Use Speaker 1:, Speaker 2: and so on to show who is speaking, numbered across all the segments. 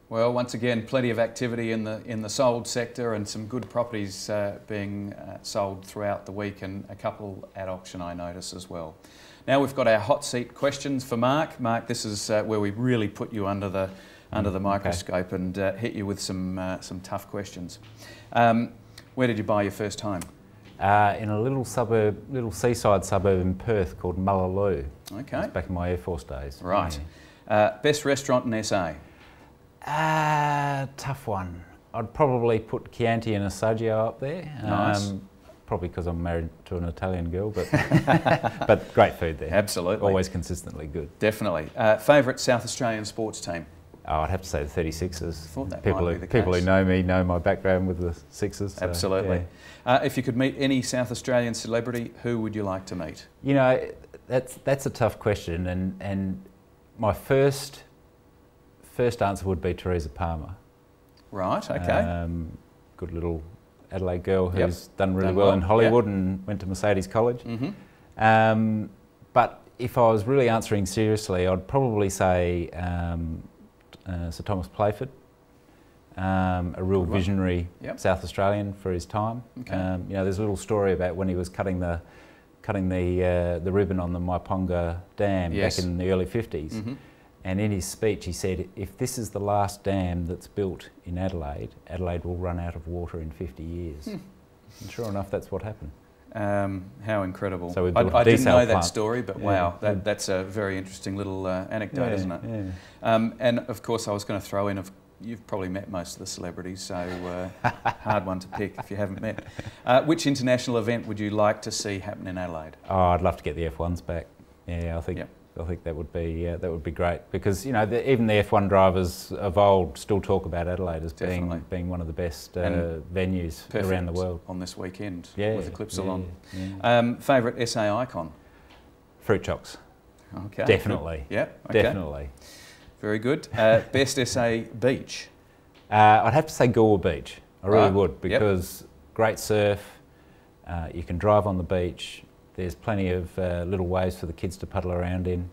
Speaker 1: Well, once again, plenty of activity in the sold sector and some good properties being sold throughout the week, and a couple at auction I notice as well. Now we've got our hot seat questions for Mark. Mark, this is where we really put you under the microscope and hit you with some tough questions. Where did you buy your first home?
Speaker 2: In a little seaside suburb in Perth called Mullaloo.
Speaker 1: Okay.
Speaker 2: It was back in my Air Force days.
Speaker 1: Right. Yeah. Best restaurant in SA?
Speaker 2: Tough one. I'd probably put Chianti and Assaggio up there.
Speaker 1: Nice.
Speaker 2: Probably because I'm married to an Italian girl, but but great food there.
Speaker 1: Absolutely.
Speaker 2: Always consistently good.
Speaker 1: Definitely. Favourite South Australian sports team?
Speaker 2: Oh, I'd have to say the 36ers.
Speaker 1: Thought that
Speaker 2: people
Speaker 1: might be the case.
Speaker 2: People who know me know my background with the Sixers. So,
Speaker 1: absolutely.
Speaker 2: yeah.
Speaker 1: If you could meet any South Australian celebrity, who would you like to meet?
Speaker 2: You know, that's a tough question, and my first answer would be Teresa Palmer.
Speaker 1: Right. Okay.
Speaker 2: Good little Adelaide girl who's done really well in Hollywood and went to Mercedes College.
Speaker 1: Mm-hmm.
Speaker 2: But if I was really answering seriously, I'd probably say Sir Thomas Playford, a real visionary South Australian for his time.
Speaker 1: Okay.
Speaker 2: You know, there's a little story about when he was cutting the ribbon on the Maiponga Dam back in the early 50s.
Speaker 1: Mm-hmm.
Speaker 2: And in his speech he said, if this is the last dam that's built in Adelaide, Adelaide will run out of water in 50 years. And sure enough, that's what happened.
Speaker 1: How incredible.
Speaker 2: So
Speaker 1: I didn't know that story, but wow, that's a very interesting little anecdote, isn't it?
Speaker 2: Yeah.
Speaker 1: And of course I was going to throw in, you've probably met most of the celebrities, so hard one to pick if you haven't met. Which international event would you like to see happen in Adelaide?
Speaker 2: Oh, I'd love to get the F1s back. Yeah, I think that would be great, because you know even the F1 drivers of old still talk about Adelaide as being one of the best venues around the world.
Speaker 1: On this weekend with the clip salon.
Speaker 2: Yeah.
Speaker 1: Favourite SA icon?
Speaker 2: Fruit chocks.
Speaker 1: Okay.
Speaker 2: Definitely.
Speaker 1: Yep. Okay.
Speaker 2: Definitely.
Speaker 1: Very good. Best SA beach?
Speaker 2: I'd have to say Goolwa Beach. I really would, because great surf. You can drive on the beach. There's plenty of little waves for the kids to paddle around in,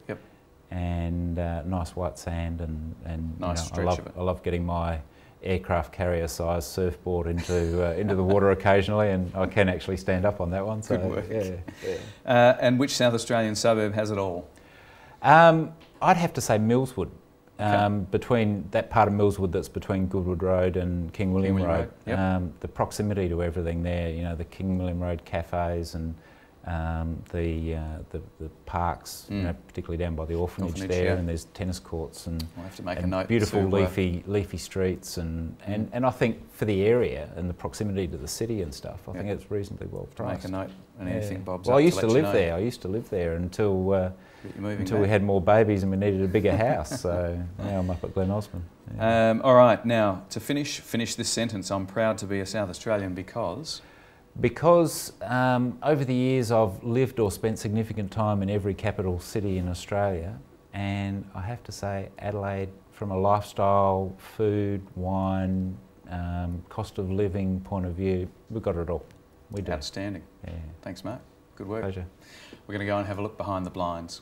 Speaker 2: and nice white sand, and
Speaker 1: nice
Speaker 2: you know, I love getting my aircraft carrier size surfboard into the water occasionally, and I can actually stand up on that one. So,
Speaker 1: good work.
Speaker 2: Yeah.
Speaker 1: And which South Australian suburb has it all?
Speaker 2: I'd have to say Millswood. Between that part of Millswood that's between Goodwood Road and King William Road. The proximity to everything there, you know, the King William Road cafes and the parks, you know, particularly down by the orphanage there, and there's tennis courts and,
Speaker 1: we'll have to make a note
Speaker 2: beautiful leafy streets, and I think for the area and the proximity to the city and stuff, I think it's reasonably well priced.
Speaker 1: Make a note, and anything Bob's
Speaker 2: well,
Speaker 1: up
Speaker 2: I used to live
Speaker 1: know.
Speaker 2: there. I used to live there until we had more babies and we needed a bigger house. So now I'm up at Glen Osmond. Yeah.
Speaker 1: All right, now to finish this sentence, I'm proud to be a South Australian because over the years I've lived or spent significant time in every capital city in Australia, and I have to say Adelaide, from a lifestyle, food, wine, cost of living point of view, we've got it all. We do. Outstanding.
Speaker 2: Yeah.
Speaker 1: Thanks, Mark. Good work.
Speaker 2: Pleasure.
Speaker 1: We're going to go and have a look behind the blinds.